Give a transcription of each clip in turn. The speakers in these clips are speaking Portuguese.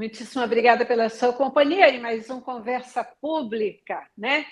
Muitíssimo obrigada pela sua companhia e mais um Conversa Pública, né?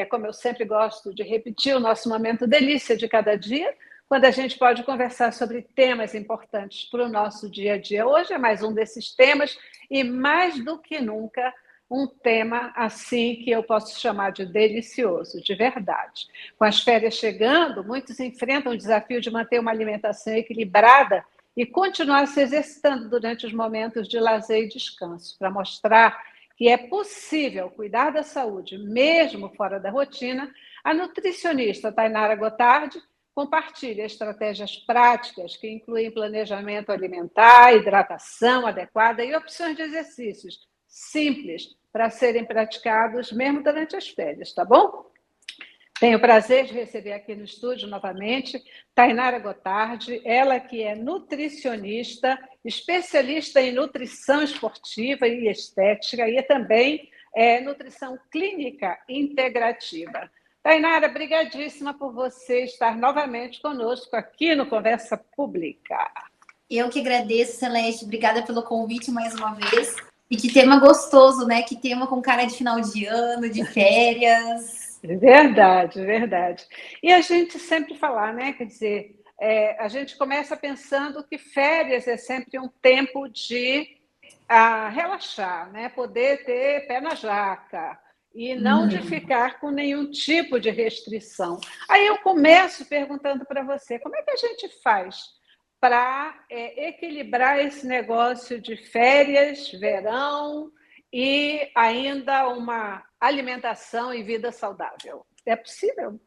Como eu sempre gosto de repetir, o nosso momento delícia de cada dia, quando a gente pode conversar sobre temas importantes para o nosso dia a dia. Hoje é mais um desses temas e, mais do que nunca, um tema assim que eu posso chamar de delicioso, de verdade. Com as férias chegando, muitos enfrentam o desafio de manter uma alimentação equilibrada e continuar se exercitando durante os momentos de lazer e descanso, para mostrar que é possível cuidar da saúde, mesmo fora da rotina. A nutricionista Tainara Gotardi compartilha estratégias práticas que incluem planejamento alimentar, hidratação adequada e opções de exercícios simples para serem praticados mesmo durante as férias, tá bom? Tenho o prazer de receber aqui no estúdio novamente Tainara Gotardi, ela que é nutricionista, especialista em nutrição esportiva e estética e também nutrição clínica integrativa. Tainara, brigadíssima por você estar novamente conosco aqui no Conversa Pública. Eu que agradeço, Celeste. Obrigada pelo convite mais uma vez. E que tema gostoso, né? Que tema com cara de final de ano, de férias. Verdade, verdade. E a gente sempre falar, né? Quer dizer, a gente começa pensando que férias é sempre um tempo de relaxar, né? Poder ter pé na jaca e não de ficar com nenhum tipo de restrição. Aí eu começo perguntando para você, como é que a gente faz para equilibrar esse negócio de férias, verão e ainda uma alimentação e vida saudável? É possível?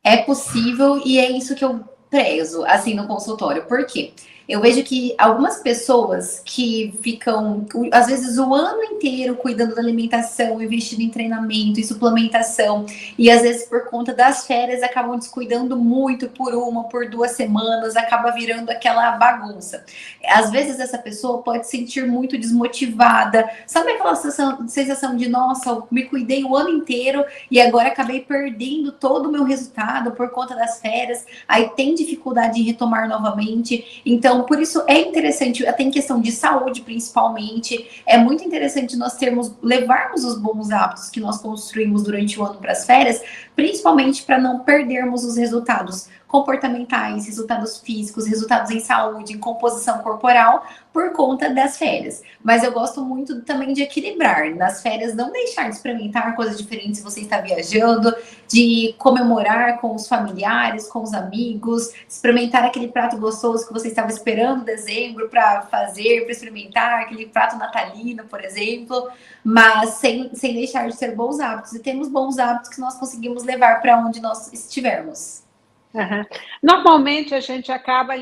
É possível e é isso que eu prezo, assim, no consultório. Por quê? Eu vejo que algumas pessoas que ficam, às vezes, o ano inteiro cuidando da alimentação, investindo em treinamento, em suplementação, e às vezes, por conta das férias, acabam descuidando muito por 2 semanas, acaba virando aquela bagunça. Às vezes, essa pessoa pode se sentir muito desmotivada, sabe aquela sensação de, nossa, eu me cuidei o ano inteiro e agora acabei perdendo todo o meu resultado por conta das férias, aí tem dificuldade em retomar novamente. Então, por isso é interessante, até em questão de saúde principalmente, é muito interessante nós levarmos os bons hábitos que nós construímos durante o ano para as férias, principalmente para não perdermos os resultados comportamentais, resultados físicos, resultados em saúde, em composição corporal, por conta das férias. Mas eu gosto muito também de equilibrar. Nas férias, não deixar de experimentar coisas diferentes se você está viajando, de comemorar com os familiares, com os amigos, experimentar aquele prato gostoso que você estava esperando dezembro para fazer, para experimentar, aquele prato natalino, por exemplo, mas sem deixar de ter bons hábitos. E temos bons hábitos que nós conseguimos levar para onde nós estivermos. Uhum. Normalmente a gente acaba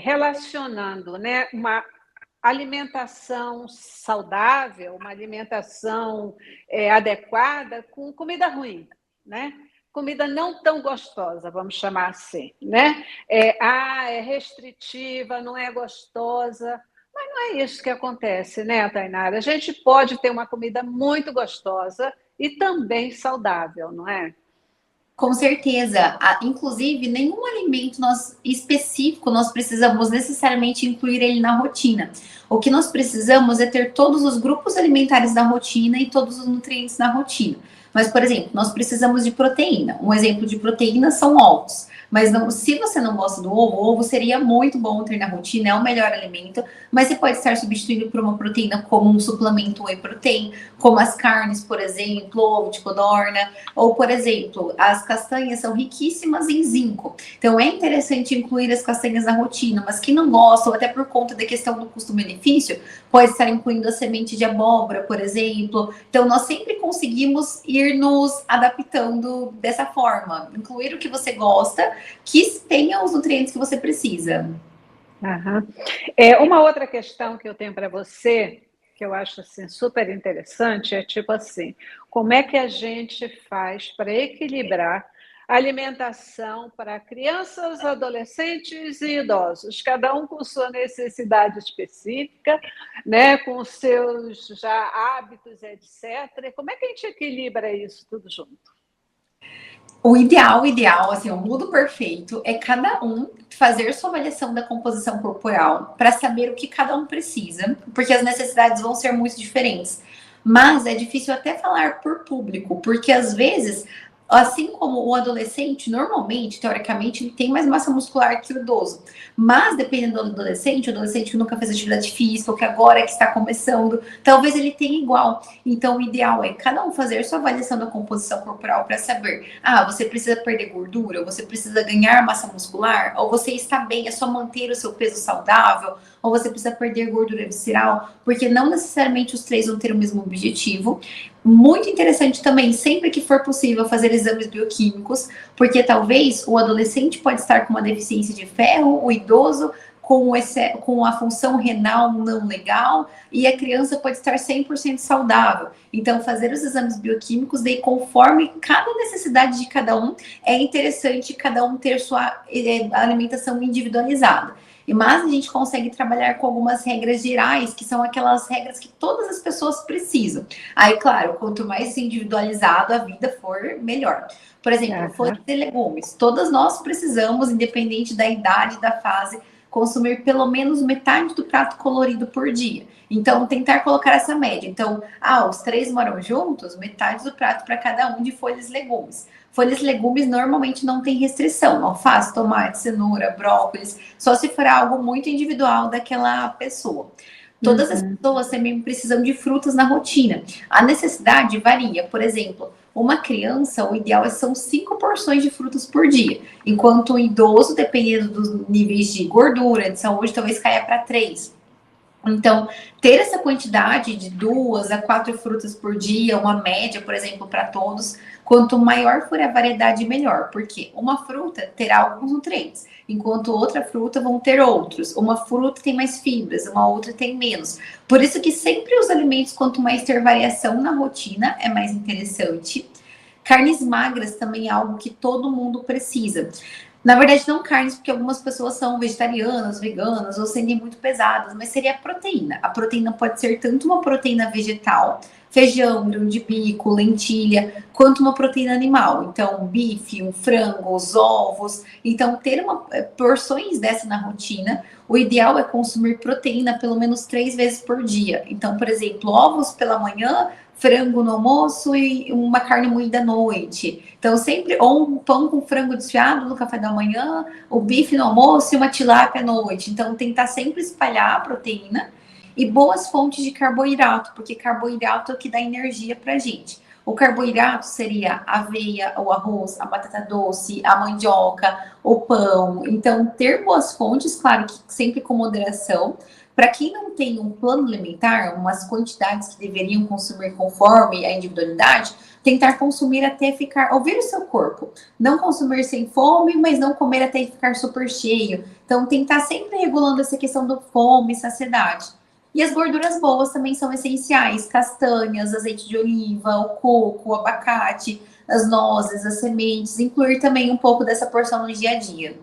relacionando, né, uma alimentação saudável, uma alimentação adequada com comida ruim, né? Comida não tão gostosa, vamos chamar assim, né? É restritiva, não é gostosa, mas não é isso que acontece, né, Tainara? A gente pode ter uma comida muito gostosa e também saudável, não é? Com certeza. Inclusive, nenhum alimento específico nós precisamos necessariamente incluir ele na rotina. O que nós precisamos é ter todos os grupos alimentares da rotina e todos os nutrientes na rotina. Mas, por exemplo, nós precisamos de proteína. Um exemplo de proteína são ovos. Mas não, se você não gosta do ovo, o ovo seria muito bom ter na rotina, é o melhor alimento, mas você pode estar substituindo por uma proteína como um suplemento whey protein, como as carnes, por exemplo, ovo de codorna, ou, por exemplo, as castanhas são riquíssimas em zinco. Então, é interessante incluir as castanhas na rotina, mas quem não gosta, ou até por conta da questão do custo-benefício, pode estar incluindo a semente de abóbora, por exemplo. Então, nós sempre conseguimos ir nos adaptando dessa forma. Incluir o que você gosta, que tenha os nutrientes que você precisa. Uhum. Uma outra questão que eu tenho para você, que eu acho assim, super interessante, é tipo assim, como é que a gente faz para equilibrar a alimentação para crianças, adolescentes e idosos, cada um com sua necessidade específica, né, com seus já hábitos, etc. Como é que a gente equilibra isso tudo junto? O ideal, assim, o mundo perfeito é cada um fazer sua avaliação da composição corporal para saber o que cada um precisa, porque as necessidades vão ser muito diferentes. Mas é difícil até falar por público, porque às vezes, assim como o adolescente, normalmente, teoricamente, ele tem mais massa muscular que o idoso. Mas dependendo do adolescente, o adolescente que nunca fez atividade física, ou que agora é que está começando, talvez ele tenha igual. Então, o ideal é cada um fazer sua avaliação da composição corporal para saber, você precisa perder gordura, ou você precisa ganhar massa muscular, ou você está bem, é só manter o seu peso saudável, ou você precisa perder gordura visceral, porque não necessariamente os três vão ter o mesmo objetivo. Muito interessante também, sempre que for possível, fazer exames bioquímicos, porque talvez o adolescente pode estar com uma deficiência de ferro, o idoso com a função renal não legal, e a criança pode estar 100% saudável. Então, fazer os exames bioquímicos, daí conforme cada necessidade de cada um, é interessante cada um ter sua alimentação individualizada. Mas a gente consegue trabalhar com algumas regras gerais, que são aquelas regras que todas as pessoas precisam. Aí, claro, quanto mais individualizado a vida for, melhor. Por exemplo, folhas e legumes. Todas nós precisamos, independente da idade, da fase, consumir pelo menos metade do prato colorido por dia. Então, tentar colocar essa média. Então, os três moram juntos, metade do prato para cada um de folhas e legumes. Folhas e legumes normalmente não tem restrição. Alface, tomate, cenoura, brócolis. Só se for algo muito individual daquela pessoa. Todas as pessoas também precisam de frutas na rotina. A necessidade varia. Por exemplo, uma criança, o ideal são 5 porções de frutas por dia. Enquanto o idoso, dependendo dos níveis de gordura, de saúde, talvez caia para 3. Então, ter essa quantidade de 2 a 4 frutas por dia, uma média, por exemplo, para todos, quanto maior for a variedade, melhor. Porque uma fruta terá alguns nutrientes, enquanto outra fruta vão ter outros. Uma fruta tem mais fibras, uma outra tem menos. Por isso que sempre os alimentos, quanto mais ter variação na rotina, é mais interessante. Carnes magras também é algo que todo mundo precisa. Na verdade, não carnes, porque algumas pessoas são vegetarianas, veganas, ou sentem muito pesadas, mas seria a proteína. A proteína pode ser tanto uma proteína vegetal, feijão, grão de bico, lentilha, quanto uma proteína animal. Então, bife, um frango, os ovos. Então, ter porções dessa na rotina. O ideal é consumir proteína pelo menos 3 vezes por dia. Então, por exemplo, ovos pela manhã, frango no almoço e uma carne moída à noite. Então, sempre, ou um pão com frango desfiado no café da manhã, o bife no almoço e uma tilápia à noite. Então, tentar sempre espalhar a proteína e boas fontes de carboidrato, porque carboidrato é o que dá energia pra gente. O carboidrato seria a aveia, o arroz, a batata doce, a mandioca, o pão. Então, ter boas fontes, claro que sempre com moderação. Para quem não tem um plano alimentar, umas quantidades que deveriam consumir conforme a individualidade, tentar consumir até ouvir o seu corpo. Não consumir sem fome, mas não comer até ficar super cheio. Então, tentar sempre regulando essa questão do fome e saciedade. E as gorduras boas também são essenciais: castanhas, azeite de oliva, o coco, o abacate, as nozes, as sementes. Incluir também um pouco dessa porção no dia a dia.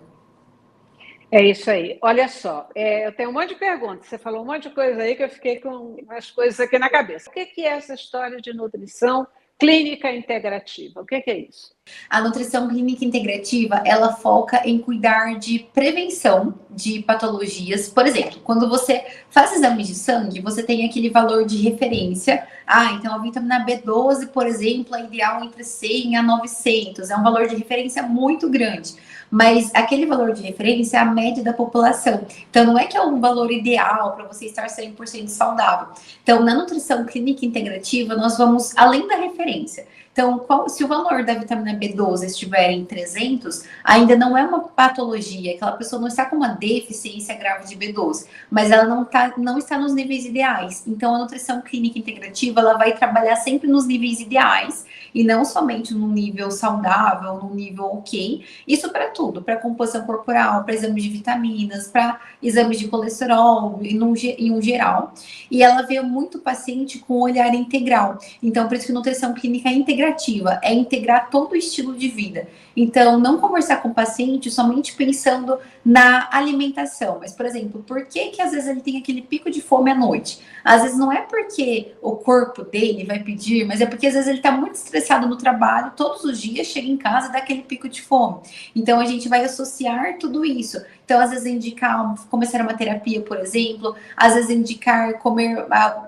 É isso aí. Olha só, eu tenho um monte de perguntas. Você falou um monte de coisa aí que eu fiquei com umas coisas aqui na cabeça. O que é essa história de nutrição clínica integrativa? O que é isso? A nutrição clínica integrativa, ela foca em cuidar de prevenção de patologias. Por exemplo, quando você faz exame de sangue, você tem aquele valor de referência. Então a vitamina B12, por exemplo, é ideal entre 100 a 900. É um valor de referência muito grande. Mas aquele valor de referência é a média da população. Então, não é que é um valor ideal para você estar 100% saudável. Então, na nutrição clínica integrativa, nós vamos além da referência. Então, se o valor da vitamina B12 estiver em 300, ainda não é uma patologia, aquela pessoa não está com uma deficiência grave de B12, mas ela não está nos níveis ideais. Então, a nutrição clínica integrativa, ela vai trabalhar sempre nos níveis ideais, e não somente no nível saudável, no nível ok. Isso para tudo, para composição corporal, para exames de vitaminas, para exames de colesterol, em um geral. E ela vê muito paciente com um olhar integral. Então, por isso que nutrição clínica integrativa é integrar todo o estilo de vida. Então, não conversar com o paciente somente pensando na alimentação. Mas, por exemplo, por que que às vezes ele tem aquele pico de fome à noite? Às vezes não é porque o corpo dele vai pedir, mas é porque às vezes ele está muito estressado no trabalho, todos os dias chega em casa e dá aquele pico de fome. Então, a gente vai associar tudo isso. Então, às vezes, indicar começar uma terapia, por exemplo, às vezes indicar comer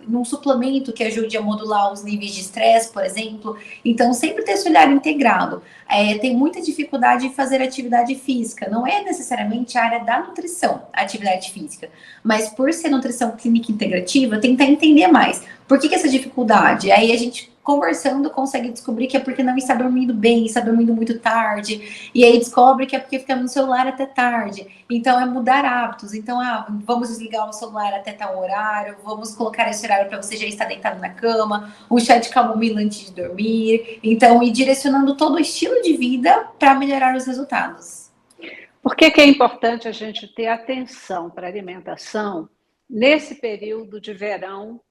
num suplemento que ajude a modular os níveis de estresse, por exemplo. Então, sempre ter esse olhar integrado. Tem muita dificuldade em fazer atividade física. Não é necessariamente a área da nutrição, a atividade física. Mas por ser nutrição clínica integrativa, tentar entender mais. Por que essa dificuldade? Aí a gente conversando consegue descobrir que é porque não está dormindo bem, está dormindo muito tarde, e aí descobre que é porque fica no celular até tarde. Então é mudar hábitos. Então, vamos desligar o celular até tal horário, vamos colocar esse horário para você já estar deitado na cama, um chá de camomila antes de dormir. Então, ir direcionando todo o estilo de vida para melhorar os resultados. Por que é importante a gente ter atenção para a alimentação nesse período de verão?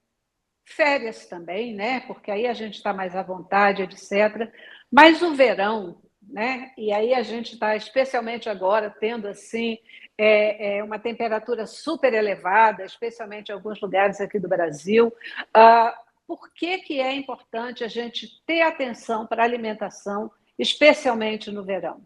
Férias também, né? Porque aí a gente está mais à vontade, etc. Mas o verão, né? E aí a gente está, especialmente agora, tendo assim uma temperatura super elevada, especialmente em alguns lugares aqui do Brasil. Por que é importante a gente ter atenção para a alimentação, especialmente no verão?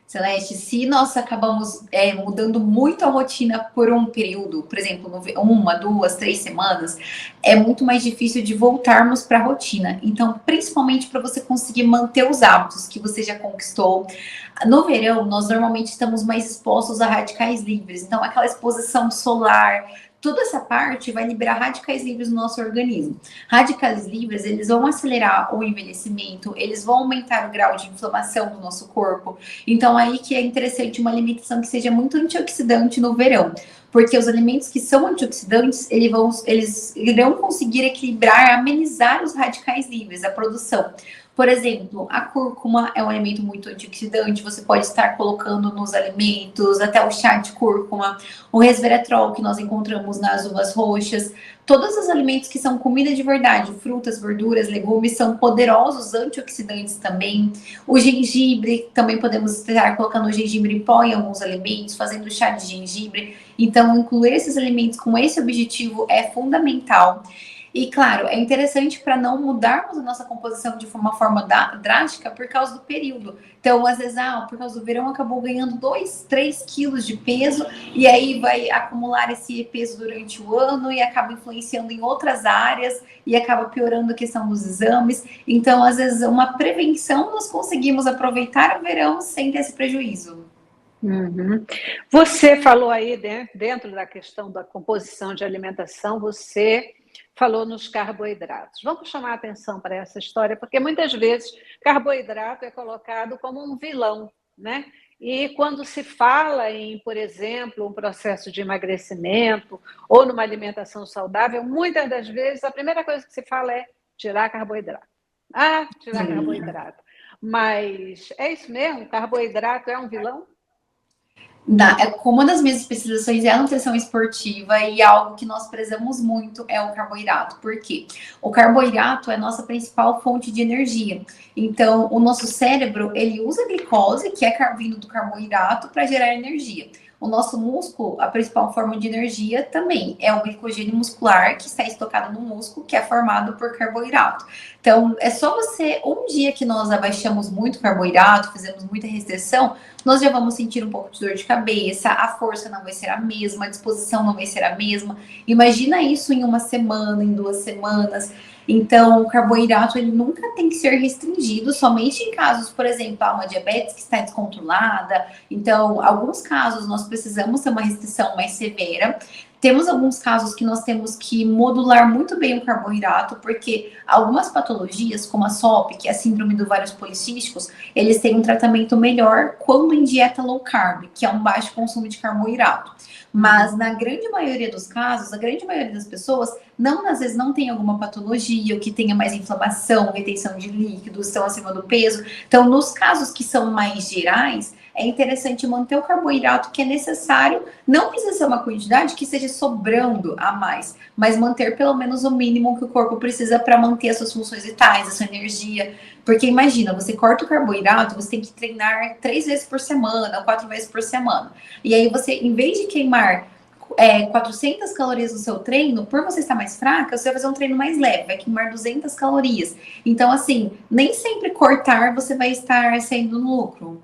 Celeste, se nós acabamos mudando muito a rotina por um período, por exemplo, 1, 2, 3 semanas, é muito mais difícil de voltarmos para a rotina. Então, principalmente para você conseguir manter os hábitos que você já conquistou. No verão, nós normalmente estamos mais expostos a radicais livres. Então, aquela exposição solar, toda essa parte vai liberar radicais livres no nosso organismo. Radicais livres, eles vão acelerar o envelhecimento, eles vão aumentar o grau de inflamação do nosso corpo. Então, aí que é interessante uma alimentação que seja muito antioxidante no verão. Porque os alimentos que são antioxidantes, eles irão conseguir equilibrar, amenizar os radicais livres, a produção. Por exemplo, a cúrcuma é um alimento muito antioxidante, você pode estar colocando nos alimentos, até o chá de cúrcuma, o resveratrol que nós encontramos nas uvas roxas. Todos os alimentos que são comida de verdade, frutas, verduras, legumes, são poderosos antioxidantes também. O gengibre, também podemos estar colocando o gengibre em pó em alguns alimentos, fazendo chá de gengibre. Então, incluir esses alimentos com esse objetivo é fundamental. E, claro, é interessante para não mudarmos a nossa composição de uma forma drástica por causa do período. Então, às vezes, por causa do verão, acabou ganhando 2, 3 quilos de peso, e aí vai acumular esse peso durante o ano e acaba influenciando em outras áreas e acaba piorando a questão dos exames. Então, às vezes, uma prevenção, nós conseguimos aproveitar o verão sem ter esse prejuízo. Uhum. Você falou aí, dentro da questão da composição de alimentação, você falou nos carboidratos. Vamos chamar a atenção para essa história, porque muitas vezes carboidrato é colocado como um vilão, né? E quando se fala em, por exemplo, um processo de emagrecimento ou numa alimentação saudável, muitas das vezes a primeira coisa que se fala é tirar carboidrato. Tirar carboidrato. Mas é isso mesmo? Carboidrato é um vilão? Como uma das minhas especializações é a nutrição esportiva e algo que nós prezamos muito é o carboidrato. Por quê? O carboidrato é a nossa principal fonte de energia. Então, o nosso cérebro, ele usa a glicose, que é vindo do carboidrato, para gerar energia. O nosso músculo, a principal forma de energia também é o glicogênio muscular, que está estocado no músculo, que é formado por carboidrato. Então, é só um dia que nós abaixamos muito carboidrato, fizemos muita restrição, nós já vamos sentir um pouco de dor de cabeça, a força não vai ser a mesma, a disposição não vai ser a mesma. Imagina isso em 1 semana, em 2 semanas. Então, o carboidrato ele nunca tem que ser restringido, somente em casos, por exemplo, uma diabetes que está descontrolada. Então, alguns casos nós precisamos ter uma restrição mais severa. Temos alguns casos que nós temos que modular muito bem o carboidrato, porque algumas patologias, como a SOP, que é a síndrome do ovários policísticos, eles têm um tratamento melhor quando em dieta low carb, que é um baixo consumo de carboidrato. Mas na grande maioria dos casos, a grande maioria das pessoas, às vezes não tem alguma patologia, ou que tenha mais inflamação, retenção de líquidos, estão acima do peso. Então, nos casos que são mais gerais, é interessante manter o carboidrato que é necessário, não precisa ser uma quantidade que esteja sobrando a mais, mas manter pelo menos o mínimo que o corpo precisa para manter as suas funções vitais, a sua energia. Porque imagina, você corta o carboidrato, você tem que treinar 3 vezes por semana, 4 vezes por semana. E aí você, em vez de queimar 400 calorias no seu treino, por você estar mais fraca, você vai fazer um treino mais leve, vai queimar 200 calorias. Então, assim, nem sempre cortar você vai estar saindo no lucro.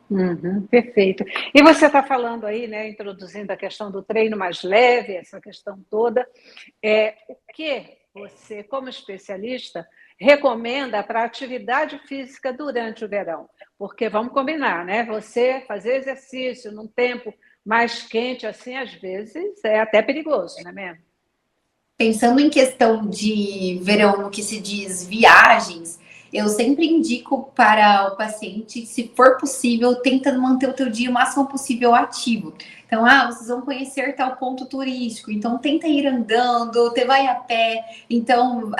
Uhum, perfeito. E você está falando aí, né, introduzindo a questão do treino mais leve, essa questão toda. O que você, como especialista, recomenda para atividade física durante o verão? Porque vamos combinar, né? Você fazer exercício num tempo mais quente, assim, às vezes é até perigoso, não é mesmo? Pensando em questão de verão, no que se diz viagens, eu sempre indico para o paciente, se for possível, tenta manter o teu dia o máximo possível ativo. Então, vocês vão conhecer tal ponto turístico, então tenta ir andando, te vai a pé. Então,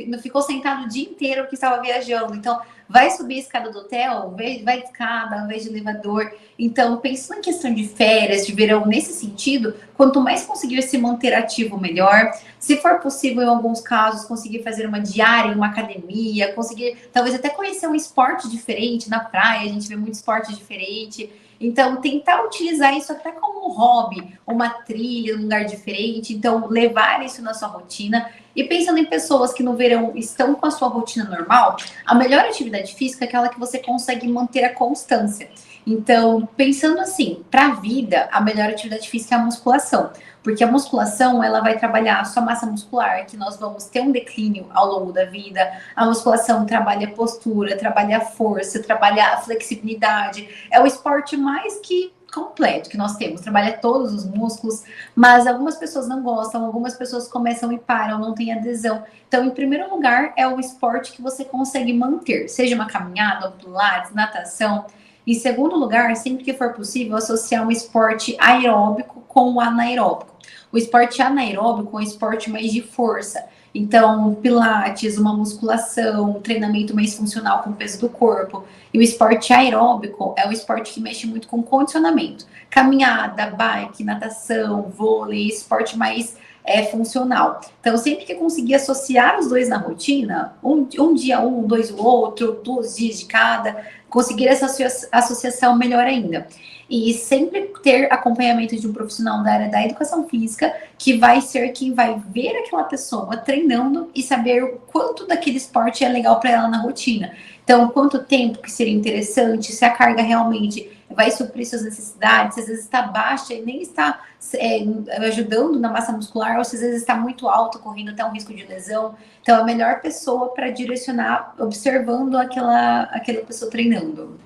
não ficou sentado o dia inteiro que estava viajando. Então, vai subir a escada do hotel, vai de escada, ao invés de elevador. Então, pensando em questão de férias, de verão, nesse sentido, quanto mais conseguir se manter ativo, melhor. Se for possível, em alguns casos, conseguir fazer uma diária em uma academia, conseguir talvez até conhecer um esporte diferente na praia, a gente vê muito esporte diferente. Então, tentar utilizar isso até como um hobby, uma trilha, um lugar diferente. Então, levar isso na sua rotina. E pensando em pessoas que no verão estão com a sua rotina normal, a melhor atividade física é aquela que você consegue manter a constância. Então, pensando assim, para a vida, a melhor atividade física é a musculação, porque a musculação ela vai trabalhar a sua massa muscular, que nós vamos ter um declínio ao longo da vida. A musculação trabalha a postura, trabalha a força, trabalha a flexibilidade. É o esporte mais que completo que nós temos, trabalha todos os músculos, mas algumas pessoas não gostam, algumas pessoas começam e param, não tem adesão. Então, em primeiro lugar, é o esporte que você consegue manter, seja uma caminhada, um pilates, natação. Em segundo lugar, sempre que for possível, associar um esporte aeróbico com o anaeróbico. O esporte anaeróbico é um esporte mais de força. Então, pilates, uma musculação, um treinamento mais funcional com o peso do corpo. E o esporte aeróbico é um esporte que mexe muito com condicionamento. Caminhada, bike, natação, vôlei, esporte mais funcional. Então, sempre que conseguir associar os dois na rotina, um dia um, dois o outro, 2 dias de cada, conseguir essa associação melhor ainda. E sempre ter acompanhamento de um profissional da área da educação física, que vai ser quem vai ver aquela pessoa treinando e saber o quanto daquele esporte é legal para ela na rotina. Então, quanto tempo que seria interessante, se a carga realmente vai suprir suas necessidades, se às vezes está baixa e nem está ajudando na massa muscular, ou se às vezes está muito alto, correndo até um risco de lesão. Então, a melhor pessoa para direcionar, observando aquela pessoa treinando.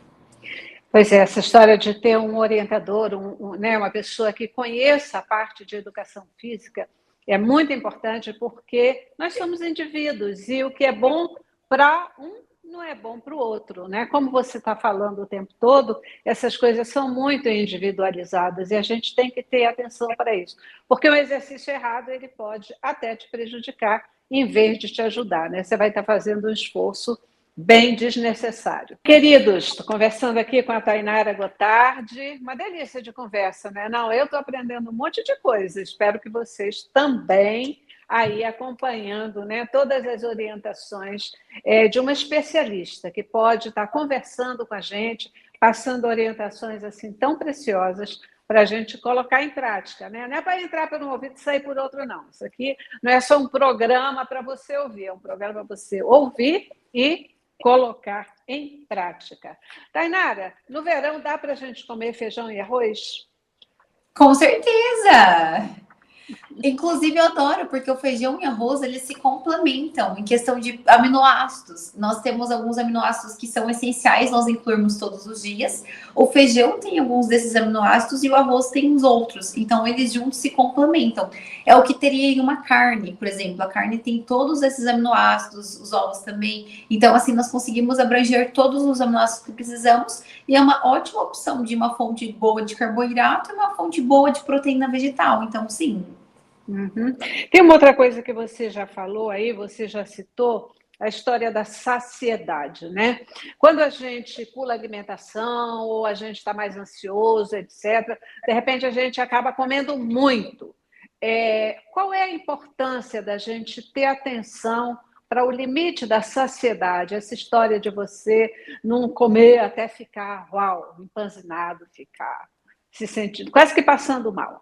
Pois é, essa história de ter um orientador, né, uma pessoa que conheça a parte de educação física é muito importante porque nós somos indivíduos e o que é bom para um não é bom para o outro, né? Como você está falando o tempo todo, essas coisas são muito individualizadas e a gente tem que ter atenção para isso, porque o exercício errado ele pode até te prejudicar em vez de te ajudar, né? Você vai estar fazendo um esforço bem desnecessário. Queridos, estou conversando aqui com a Tainara Gotardi, uma delícia de conversa, né? Não, eu estou aprendendo um monte de coisa, espero que vocês também aí acompanhando, né, todas as orientações de uma especialista que pode estar conversando com a gente, passando orientações assim tão preciosas para a gente colocar em prática, né? Não é para entrar por um ouvido e sair por outro, não. Isso aqui não é só um programa para você ouvir, é um programa para você ouvir e colocar em prática. Tainara, no verão dá para a gente comer feijão e arroz? Com certeza! Inclusive, eu adoro, porque o feijão e arroz, eles se complementam em questão de aminoácidos. Nós temos alguns aminoácidos que são essenciais, nós incluirmos todos os dias. O feijão tem alguns desses aminoácidos e o arroz tem os outros. Então, eles juntos se complementam. É o que teria em uma carne, por exemplo. A carne tem todos esses aminoácidos, os ovos também. Então, assim, nós conseguimos abranger todos os aminoácidos que precisamos e é uma ótima opção de uma fonte boa de carboidrato e uma fonte boa de proteína vegetal. Então, sim. Uhum. Tem uma outra coisa que você já falou aí, você já citou, a história da saciedade, né? Quando a gente pula a alimentação ou a gente está mais ansioso, etc., de repente a gente acaba comendo muito. Qual é a importância da gente ter atenção para o limite da saciedade, essa história de você não comer até ficar, uau, empanzinado, ficar se sentindo, quase que passando mal.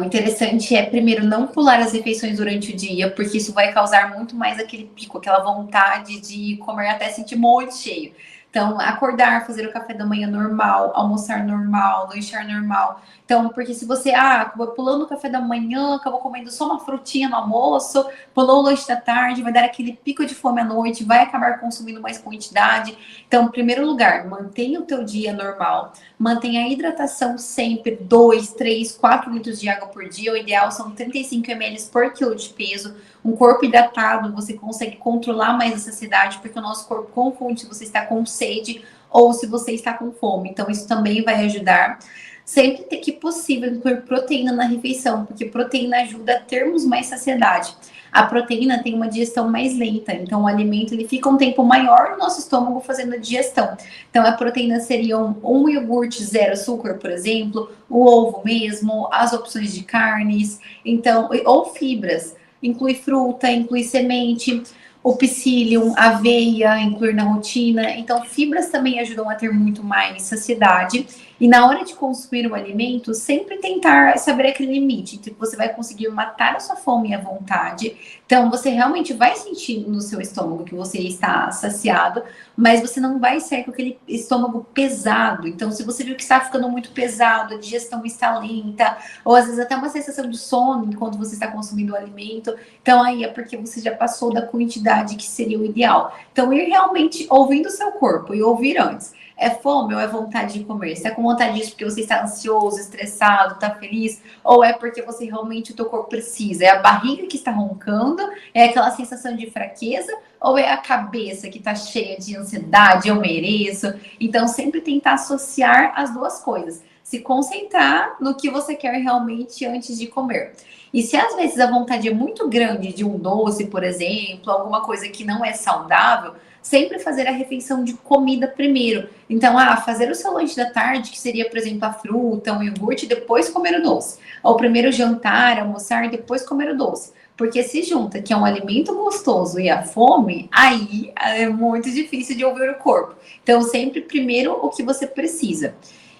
O interessante é, primeiro, não pular as refeições durante o dia, porque isso vai causar muito mais aquele pico, aquela vontade de comer até sentir muito cheio. Então, acordar, fazer o café da manhã normal, almoçar normal, lanchar normal. Então, porque se você, acabou pulando o café da manhã, acabou comendo só uma frutinha no almoço, pulou o lanche da tarde, vai dar aquele pico de fome à noite, vai acabar consumindo mais quantidade. Então, em primeiro lugar, mantenha o teu dia normal, mantenha a hidratação sempre, 2, 3, 4 litros de água por dia. O ideal são 35 ml por quilo de peso. Um corpo hidratado, você consegue controlar mais a saciedade, porque o nosso corpo confunde se você está com sede ou se você está com fome. Então, isso também vai ajudar. Sempre que possível, incluir proteína na refeição, porque proteína ajuda a termos mais saciedade. A proteína tem uma digestão mais lenta, então o alimento ele fica um tempo maior no nosso estômago fazendo a digestão. Então, a proteína seriam um iogurte zero açúcar, por exemplo, o ovo mesmo, as opções de carnes, então, ou fibras. Inclui fruta, inclui semente, o psyllium, aveia, incluir na rotina. Então, fibras também ajudam a ter muito mais saciedade. E na hora de consumir o alimento, sempre tentar saber aquele limite entre que você vai conseguir matar a sua fome à vontade. Então, você realmente vai sentir no seu estômago que você está saciado, mas você não vai sair com aquele estômago pesado. Então, se você viu que está ficando muito pesado, a digestão está lenta, ou às vezes até uma sensação de sono enquanto você está consumindo o alimento, então aí é porque você já passou da quantidade que seria o ideal. Então, ir realmente ouvindo o seu corpo e ouvir antes. É fome ou é vontade de comer? Você está com vontade disso porque você está ansioso, estressado, está feliz? Ou é porque você realmente, o teu corpo precisa? É a barriga que está roncando? É aquela sensação de fraqueza? Ou é a cabeça que está cheia de ansiedade, eu mereço? Então, sempre tentar associar as duas coisas. Se concentrar no que você quer realmente antes de comer. E se às vezes a vontade é muito grande de um doce, por exemplo, alguma coisa que não é saudável, sempre fazer a refeição de comida primeiro. Então, fazer o seu lanche da tarde, que seria, por exemplo, a fruta, um iogurte, depois comer o doce. Ou primeiro jantar, almoçar e depois comer o doce. Porque se junta que é um alimento gostoso e a fome, aí é muito difícil de ouvir o corpo. Então, sempre primeiro o que você precisa.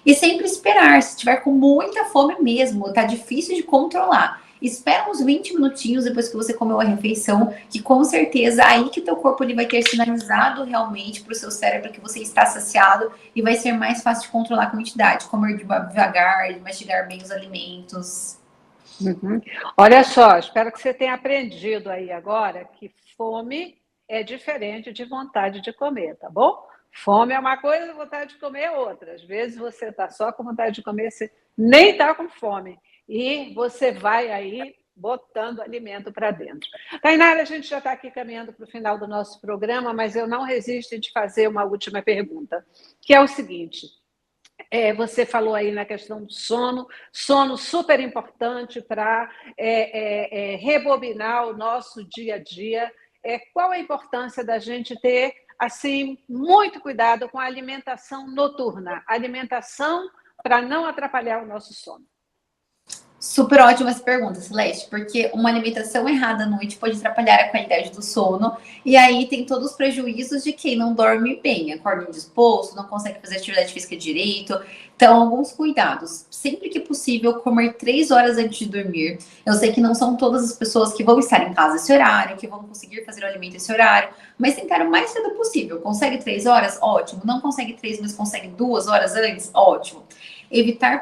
E sempre esperar, se tiver com muita fome mesmo, tá difícil de controlar. Espera uns 20 minutinhos depois que você comeu a refeição, que com certeza aí que teu corpo ele vai ter sinalizado realmente para o seu cérebro que você está saciado e vai ser mais fácil de controlar a quantidade, comer devagar, mastigar bem os alimentos. Uhum. Olha só, espero que você tenha aprendido aí agora que fome é diferente de vontade de comer, tá bom? Fome é uma coisa, vontade de comer é outra. Às vezes você está só com vontade de comer, você nem está com fome. E você vai aí botando alimento para dentro. Tainara, a gente já está aqui caminhando para o final do nosso programa, mas eu não resisto em te fazer uma última pergunta, que é o seguinte. Você falou aí na questão do sono super importante para rebobinar o nosso dia a dia. Qual a importância da gente ter assim muito cuidado com a alimentação noturna, alimentação para não atrapalhar o nosso sono? Super ótima essa pergunta, Celeste, porque uma alimentação errada à noite pode atrapalhar a qualidade do sono, e aí tem todos os prejuízos de quem não dorme bem, acorda indisposto, não consegue fazer atividade física direito. Então, alguns cuidados. Sempre que possível, comer 3 horas antes de dormir. Eu sei que não são todas as pessoas que vão estar em casa esse horário, que vão conseguir fazer o alimento esse horário, mas tentar o mais cedo possível. Consegue 3 horas? Ótimo. Não consegue 3, mas consegue 2 horas antes? Ótimo. Evitar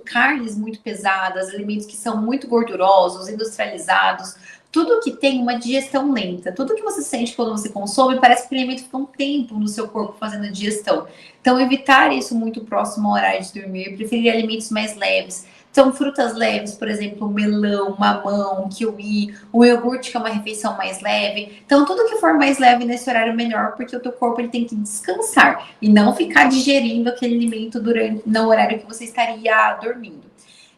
carnes muito pesadas, alimentos que são muito gordurosos, industrializados, tudo que tem uma digestão lenta, tudo que você sente quando você consome, parece que o alimento fica um tempo no seu corpo fazendo a digestão. Então, evitar isso muito próximo ao horário de dormir, preferir alimentos mais leves. Então, frutas leves, por exemplo, melão, mamão, kiwi, o iogurte, que é uma refeição mais leve. Então, tudo que for mais leve nesse horário melhor, porque o teu corpo ele tem que descansar e não ficar digerindo aquele alimento no horário que você estaria dormindo.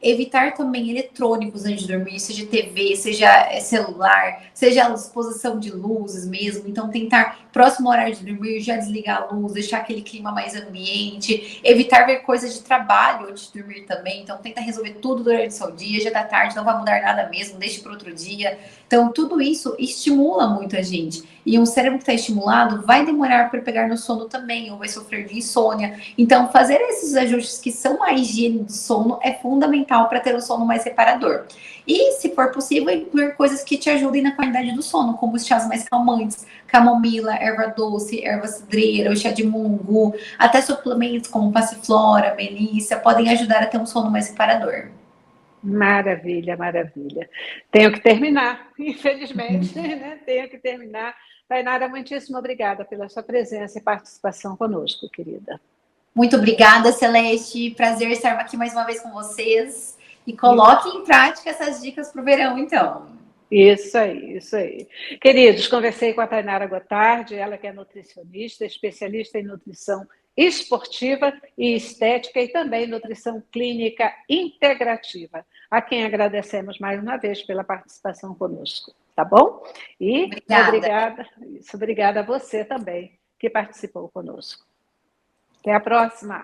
Evitar também eletrônicos antes de dormir, seja TV, seja celular, seja a exposição de luzes mesmo. Então, tentar, próximo ao horário de dormir, já desligar a luz, deixar aquele clima mais ambiente. Evitar ver coisas de trabalho antes de dormir também. Então, tenta resolver tudo durante o seu dia, já tá tarde, não vai mudar nada mesmo, deixe para outro dia. Então, tudo isso estimula muito a gente. E um cérebro que está estimulado vai demorar para pegar no sono também, ou vai sofrer de insônia. Então, fazer esses ajustes que são a higiene do sono é fundamental para ter um sono mais reparador. E, se for possível, incluir coisas que te ajudem na qualidade do sono, como os chás mais calmantes, camomila, erva doce, erva cidreira, o chá de mungu, até suplementos como passiflora, melissa, podem ajudar a ter um sono mais reparador. Maravilha, maravilha. Tenho que terminar, infelizmente, né? Tenho que terminar. Tainara, muitíssimo obrigada pela sua presença e participação conosco, querida. Muito obrigada, Celeste. Prazer estar aqui mais uma vez com vocês. E coloque em prática essas dicas para o verão, então. Isso aí, isso aí. Queridos, conversei com a Tainara Gotardi, ela que é nutricionista, especialista em nutrição esportiva e estética e também nutrição clínica integrativa, a quem agradecemos mais uma vez pela participação conosco, tá bom? E obrigada a você também que participou conosco. Até a próxima!